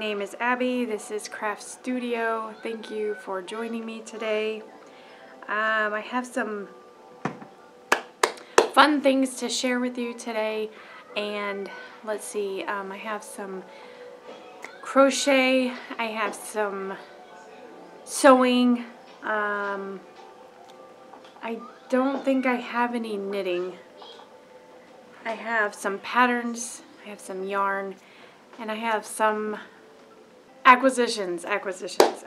name is Abby. This is Craft Studio. Thank you for joining me today. I have some fun things to share with you today, and let's see, I have some crochet, I have some sewing, I don't think I have any knitting. I have some patterns, I have some yarn, and I have some acquisitions.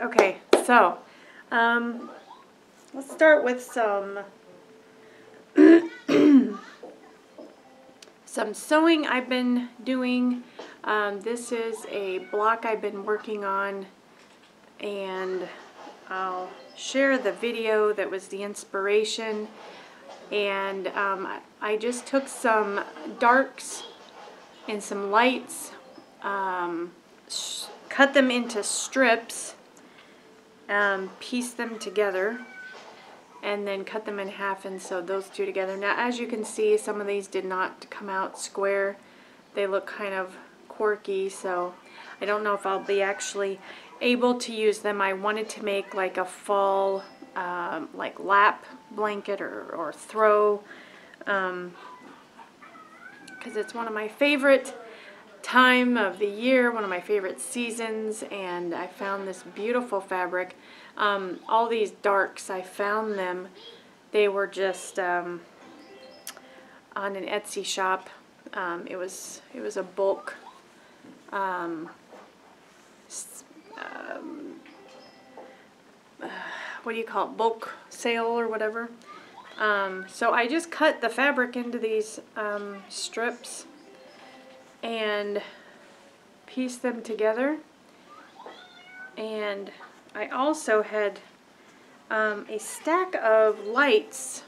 Okay, so let's start with some some sewing I've been doing. This is a block I've been working on, and I'll share the video that was the inspiration. And I just took some darks and some lights, cut them into strips, pieced them together, and then cut them in half and sewed those two together. Now, as you can see, some of these did not come out square. They look kind of quirky, so I don't know if I'll be actually able to use them. I wanted to make like a fall like lap blanket or throw, because it's one of my favorite time of the year, one of my favorite seasons, and I found this beautiful fabric. All these darks, I found them, they were just on an Etsy shop. It was a bulk what do you call it, bulk sale or whatever. So I just cut the fabric into these strips and pieced them together. And I also had a stack of light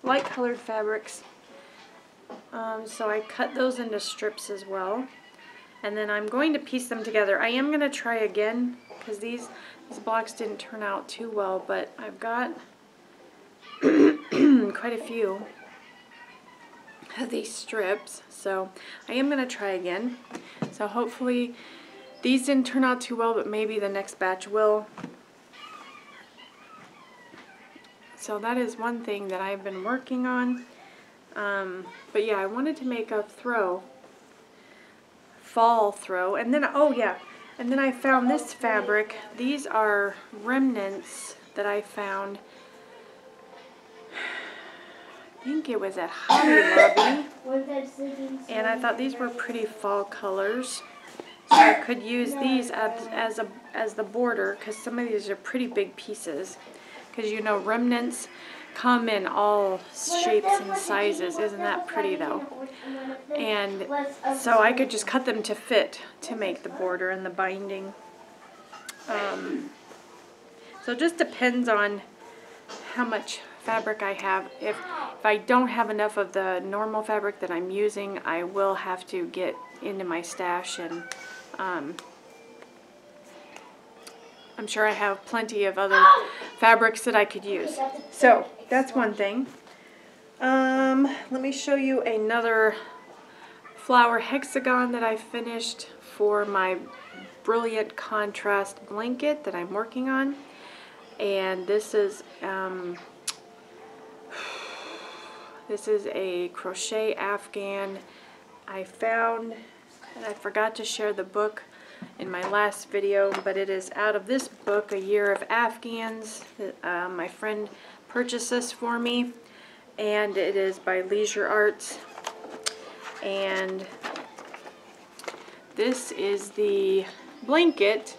colored fabrics. So I cut those into strips as well. And then I'm going to piece them together. I am going to try again, because these blocks didn't turn out too well, but I've got quite a few of these strips, so I am going to try again. So hopefully these didn't turn out too well, but maybe the next batch will. So that is one thing that I've been working on. But yeah, I wanted to make a fall throw, and then, oh yeah, and then I found this fabric. These are remnants that I found, I think it was at Hobby Lobby, and I thought these were pretty fall colors, so I could use these as the border, because some of these are pretty big pieces, because you know remnants come in all shapes and sizes. Isn't that pretty though? And so I could just cut them to fit to make the border and the binding. So it just depends on how much fabric I have. If I don't have enough of the normal fabric that I'm using, I will have to get into my stash, and I'm sure I have plenty of other fabrics that I could use. So that's one thing. Let me show you another flower hexagon that I finished for my brilliant contrast blanket that I'm working on. And this is a crochet afghan I found, and I forgot to share the book in my last video, but it is out of this book, A Year of Afghans. My friend purchased this for me, and it is by Leisure Arts. And this is the blanket.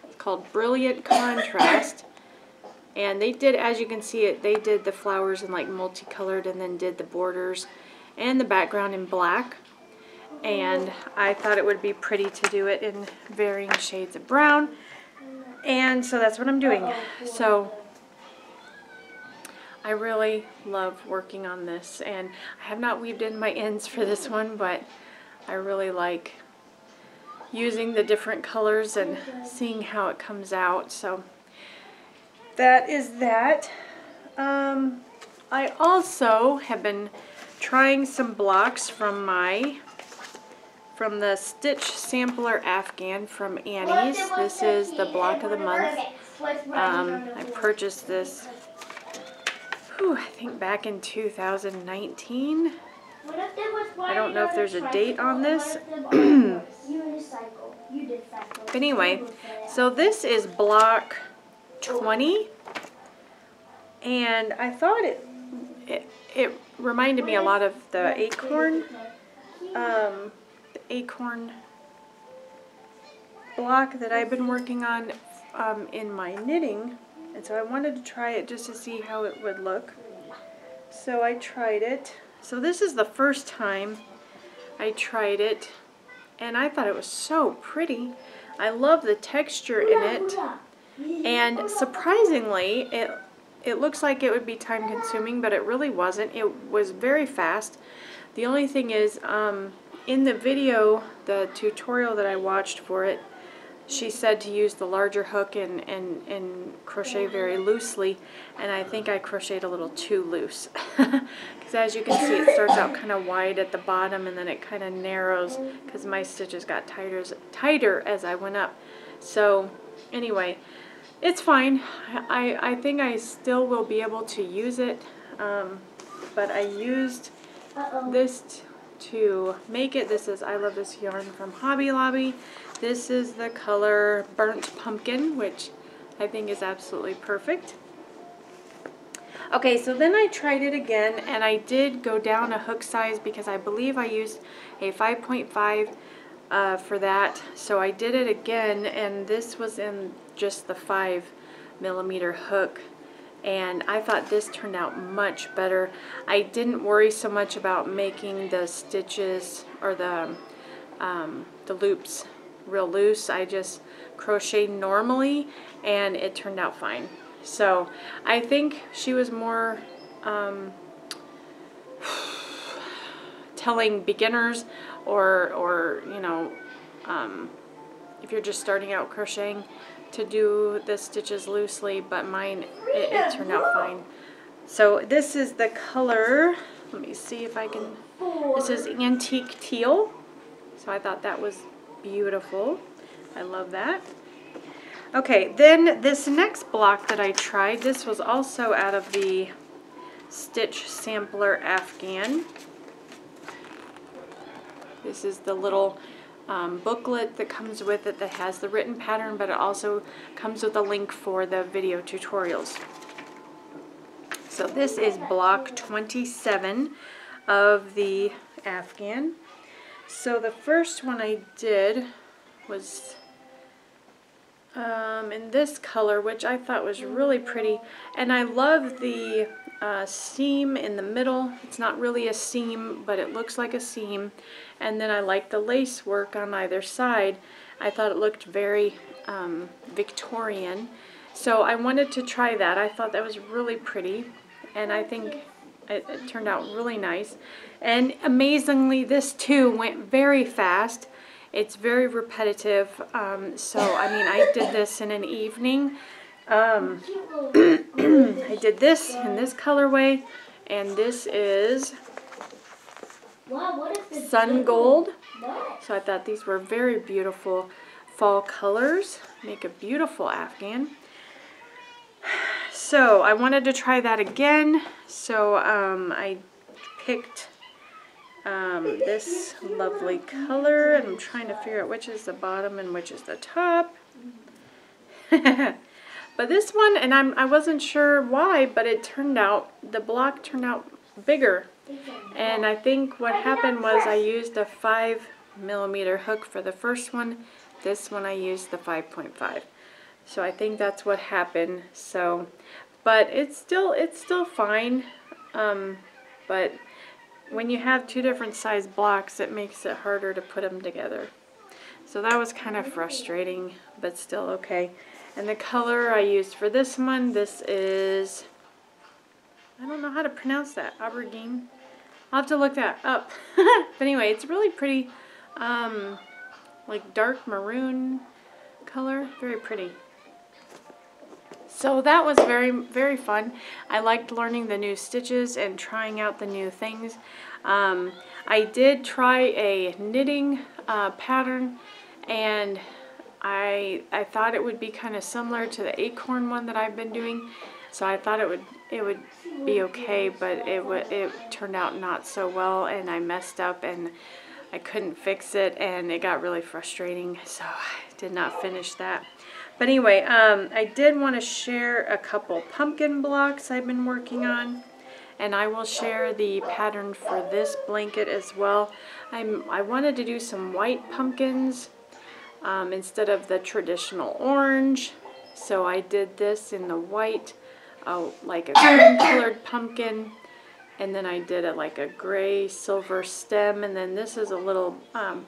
It's called Brilliant Contrast, and they did, as you can see it, they did the flowers in like multicolored, and then did the borders and the background in black. And I thought it would be pretty to do it in varying shades of brown, and so that's what I'm doing. So I really love working on this, and I have not weaved in my ends for this one, but I really like using the different colors and seeing how it comes out. So that is that. I also have been trying some blocks from from the Stitch Sampler Afghan from Annie's. This is the block of the month. I purchased this, I think back in 2019. I don't know if there's a date on this. But anyway, so this is block 20. And I thought it reminded me a lot of the acorn block that I've been working on in my knitting, and so I wanted to try it just to see how it would look. So I tried it. So this is the first time I tried it, and I thought it was so pretty. I love the texture in it, and surprisingly it looks like it would be time consuming, but it really wasn't. It was very fast. The only thing is, in the video, the tutorial that I watched for it, she said to use the larger hook and crochet very loosely, and I think I crocheted a little too loose. Because as you can see, it starts out kind of wide at the bottom, and then it kind of narrows because my stitches got tighter as I went up. So anyway, it's fine. I think I still will be able to use it, but I used this to make it. This is I Love This Yarn from Hobby Lobby. This is the color Burnt Pumpkin, which I think is absolutely perfect. Okay, so then I tried it again, and I did go down a hook size because I believe I used a 5.5 for that. So I did it again, and this was in just the 5mm hook. And I thought this turned out much better. I didn't worry so much about making the stitches or the loops real loose. I just crocheted normally, and it turned out fine. So I think she was more telling beginners or you know, if you're just starting out crocheting, to do the stitches loosely, but mine, it turned out fine. So this is the color, let me see if I can, this is Antique Teal. So I thought that was beautiful. I love that. Okay, then this next block that I tried, this was also out of the Stitch Sampler Afghan. This is the little booklet that comes with it that has the written pattern, but it also comes with a link for the video tutorials. So this is block 27 of the Afghan. So the first one I did was in this color, which I thought was really pretty, and I love the seam in the middle. It's not really a seam, but it looks like a seam. And then I like the lace work on either side. I thought it looked very Victorian. So I wanted to try that. I thought that was really pretty, and I think it turned out really nice. And amazingly, this too went very fast. It's very repetitive. So I mean, I did this in an evening. I did this in this colorway, and this is Sun Gold. So I thought these were very beautiful fall colors. Make a beautiful Afghan. So I wanted to try that again. So I picked this lovely color, and I'm trying to figure out which is the bottom and which is the top. But this one, and I wasn't sure why, but it turned out, the block turned out bigger. And I think what happened was I used a 5mm hook for the first one. This one I used the 5.5. So I think that's what happened. So, but it's still fine. But when you have two different size blocks, it makes it harder to put them together. So that was kind of frustrating, but still okay. And the color I used for this one, this is, I don't know how to pronounce that, aubergine. I'll have to look that up. But anyway, it's really pretty, like dark maroon color, very pretty. So that was very, very fun. I liked learning the new stitches and trying out the new things. I did try a knitting pattern, and I thought it would be kind of similar to the acorn one that I've been doing. So I thought it would be okay, but it turned out not so well, and I messed up and I couldn't fix it, and it got really frustrating, so I did not finish that. But anyway, I did want to share a couple pumpkin blocks I've been working on, and I will share the pattern for this blanket as well. I wanted to do some white pumpkins instead of the traditional orange, so I did this in the white, like a green colored pumpkin, and then I did it like a gray silver stem, and then this is a little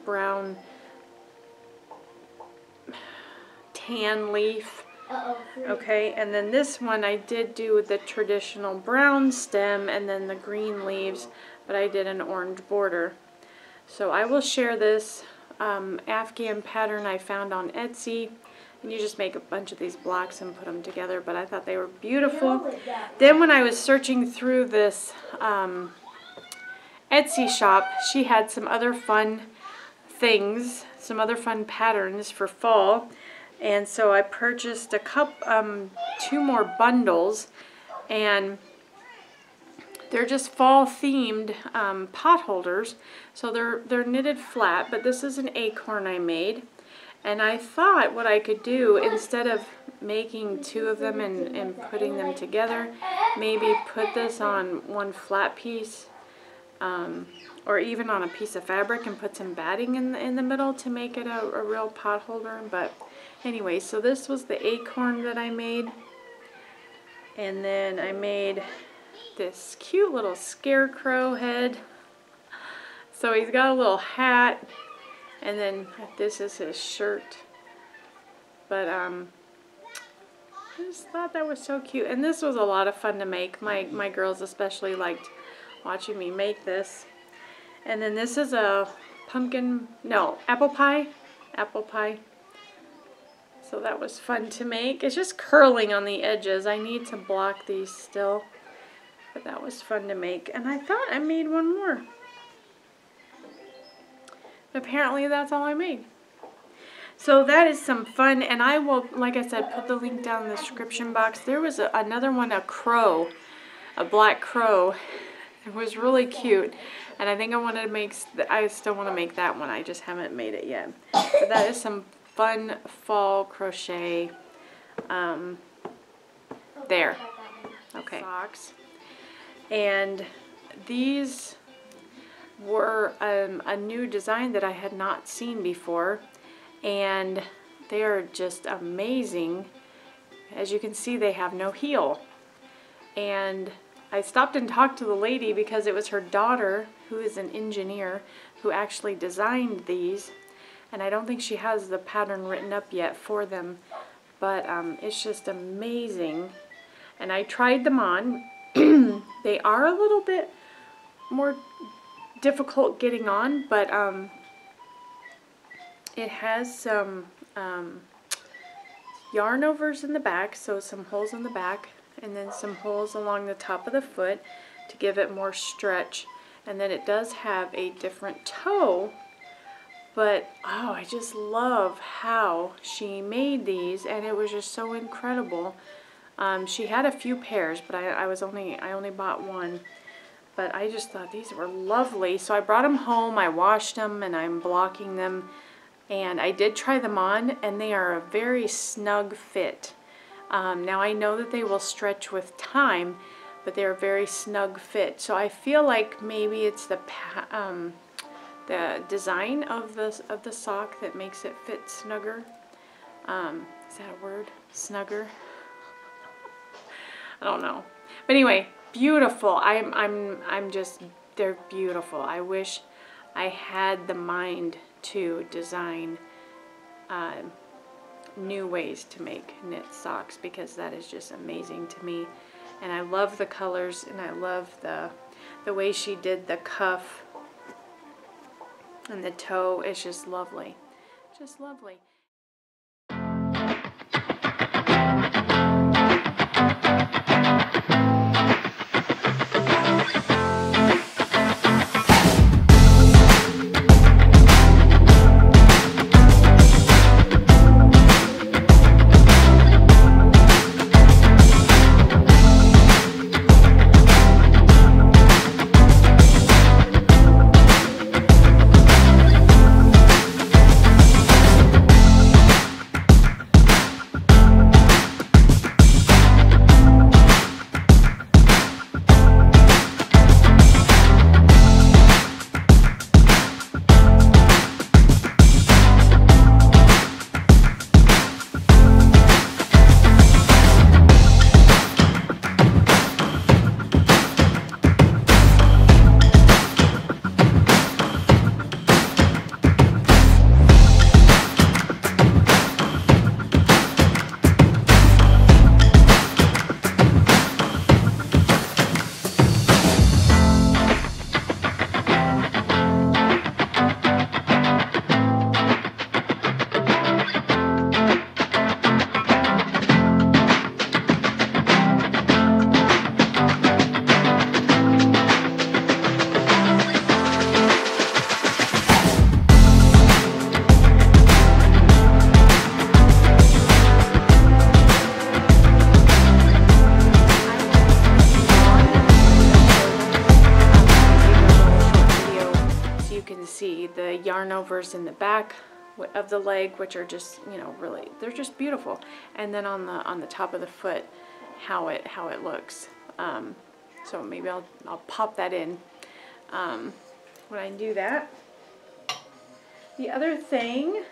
brown tan leaf. Okay, and then this one I did do the traditional brown stem and then the green leaves, but I did an orange border. So I will share this Afghan pattern I found on Etsy, and you just make a bunch of these blocks and put them together, but I thought they were beautiful. Then when I was searching through this Etsy shop, she had some other fun things, some other fun patterns for fall. And so I purchased two more bundles, and they're just fall themed pot holders. So they're knitted flat, but this is an acorn I made. And I thought what I could do, instead of making two of them and putting them together, maybe put this on one flat piece, or even on a piece of fabric, and put some batting in the middle to make it a real pot holder. But anyway, so this was the acorn that I made, and then I made this cute little scarecrow head. So he's got a little hat, and then this is his shirt. But I just thought that was so cute, and this was a lot of fun to make. My girls especially liked watching me make this. And then this is a apple pie. So that was fun to make. It's just curling on the edges. I need to block these still, but that was fun to make. And I thought I made one more. Apparently that's all I made. So that is some fun, and I will, like I said, put the link down in the description box. There was another one, a black crow. It was really cute, and I think I still want to make that one. I just haven't made it yet. So that is some fun fall crochet there. Okay. Socks. And these were a new design that I had not seen before, and they are just amazing. As you can see, they have no heel. And I stopped and talked to the lady because it was her daughter, who is an engineer, who actually designed these. And I don't think she has the pattern written up yet for them, but it's just amazing. And I tried them on. They are a little bit more difficult getting on, but it has some yarn overs in the back, so some holes in the back, and then some holes along the top of the foot to give it more stretch. And then it does have a different toe, but oh, I just love how she made these, and it was just so incredible. She had a few pairs, but I only bought one. But I just thought these were lovely, so I brought them home, I washed them, and I'm blocking them. And I did try them on, and they are a very snug fit. Now I know that they will stretch with time, but they're a very snug fit. So I feel like maybe it's the design of the sock that makes it fit snugger. Is that a word? Snugger? I don't know. But anyway, beautiful. They're beautiful. I wish I had the mind to design new ways to make knit socks, because that is just amazing to me. And I love the colors, and I love the way she did the cuff and the toe. It's just lovely. Just lovely. the yarn overs in the back of the leg, which are just, you know, really, they're just beautiful. And then on the top of the foot, how it looks. So maybe I'll pop that in when I do that. The other thing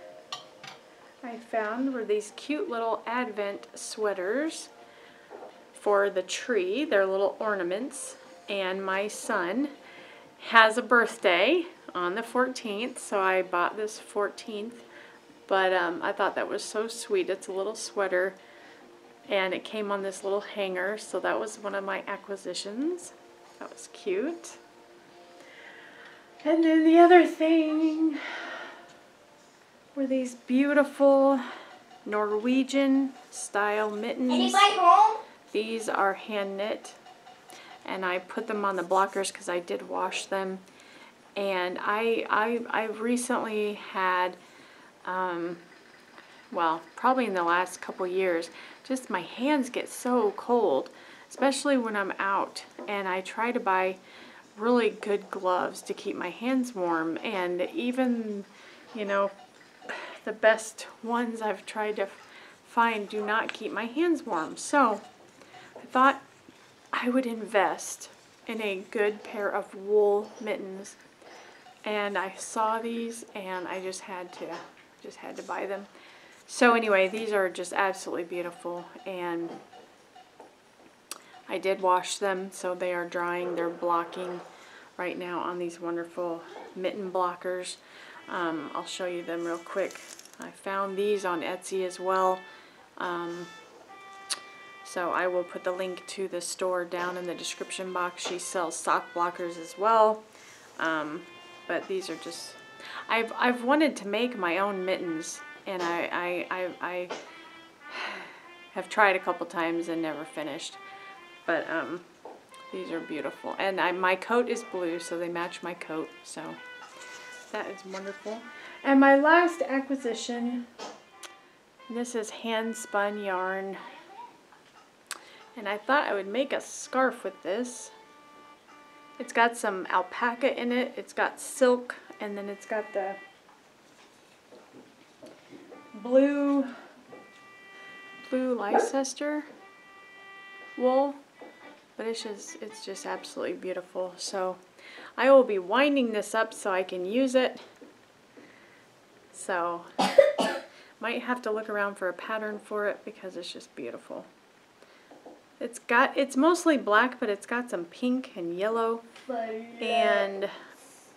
I found were these cute little Advent sweaters for the tree. They're little ornaments, and my son has a birthday on the 14th, so I bought this 14th, but I thought that was so sweet. It's a little sweater, and it came on this little hanger, so that was one of my acquisitions. That was cute. And then the other thing were these beautiful Norwegian style mittens. Anybody home? These are hand knit, and I put them on the blockers because I did wash them. And I've recently had, well, probably in the last couple years, just my hands get so cold, especially when I'm out. And I try to buy really good gloves to keep my hands warm. And even, you know, the best ones I've tried to find do not keep my hands warm. So I thought I would invest in a good pair of wool mittens. And I saw these, and I just had to buy them. So anyway, these are just absolutely beautiful, and I did wash them, so they are drying. They're blocking right now on these wonderful mitten blockers. I'll show you them real quick. I found these on Etsy as well. So I will put the link to the store down in the description box. She sells sock blockers as well. But these are just, I've wanted to make my own mittens, and I have tried a couple times and never finished. But these are beautiful, and my coat is blue, so they match my coat. So that is wonderful. And my last acquisition, this is hand spun yarn, and I thought I would make a scarf with this. It's got some alpaca in it, it's got silk, and then it's got the blue Leicester wool, but it's just absolutely beautiful. So I will be winding this up so I can use it. So might have to look around for a pattern for it because it's just beautiful. It's mostly black, but it's got some pink and yellow and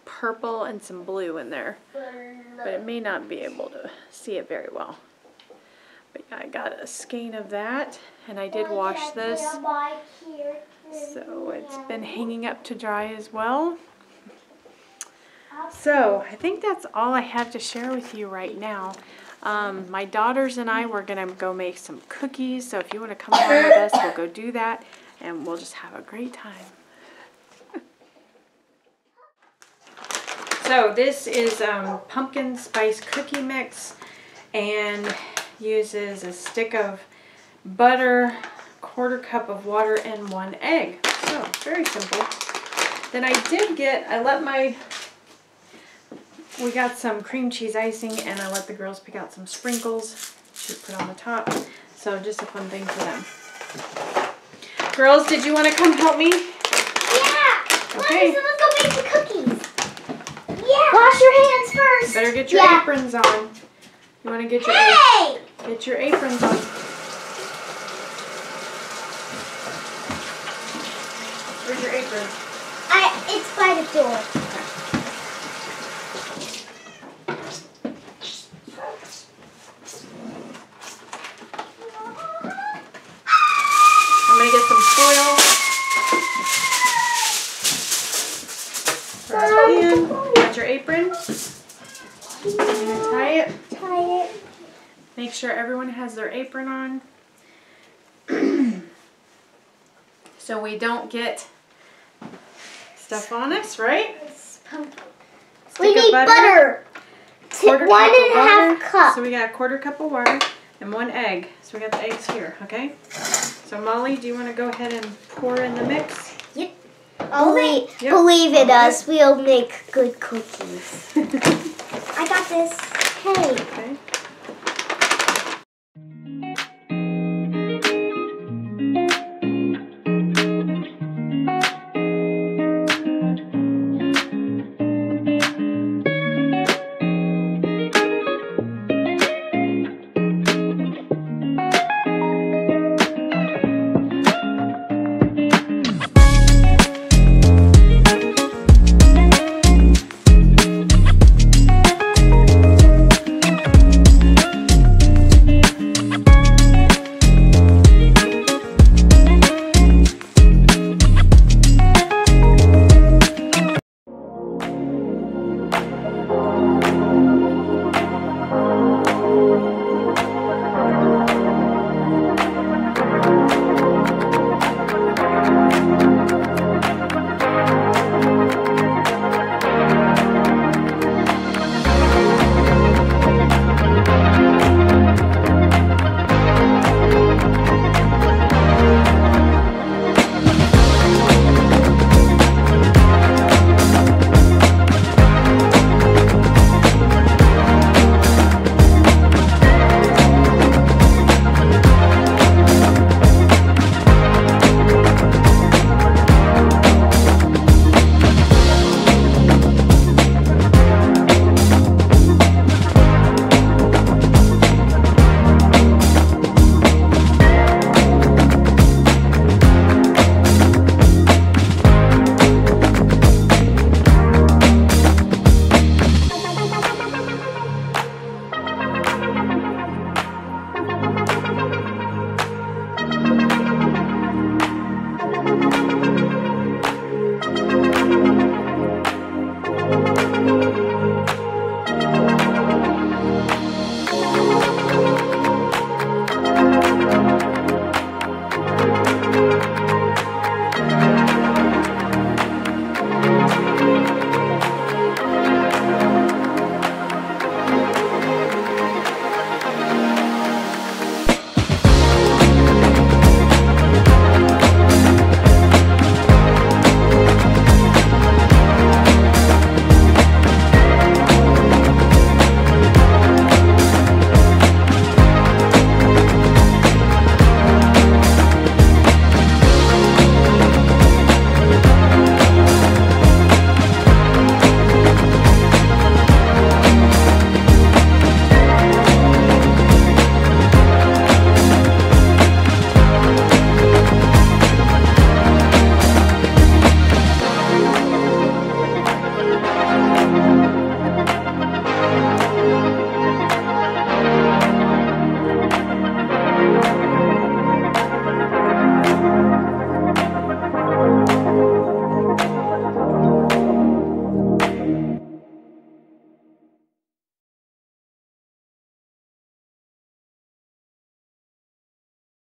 purple and some blue in there. But it may not be able to see it very well. But yeah, I got a skein of that, and I did wash this. So it's been hanging up to dry as well. So I think that's all I have to share with you right now. My daughters and I were going to go make some cookies, so if you want to come along with us, we'll go do that, and we'll just have a great time. So this is pumpkin spice cookie mix, and uses a stick of butter, 1/4 cup of water, and 1 egg. So very simple. Then we got some cream cheese icing, and I let the girls pick out some sprinkles to put on the top. So just a fun thing for them. Girls, did you want to come help me? Yeah! Okay. So let's go make the cookies. Yeah! Wash your hands first. Better get your aprons on. You want to get your get your aprons on. Where's your apron? It's by the door. I'm going to get some foil. Got your apron. I'm going to tie it. Tie it. Make sure everyone has their apron on. So we don't get stuff on us, right? We need butter. 1.5 cup. So we got a 1/4 cup of water and 1 egg. So we got the eggs here, okay? So Molly, do you want to go ahead and pour in the mix? Yep. Believe in us, we'll make good cookies. I got this. Hey. Okay.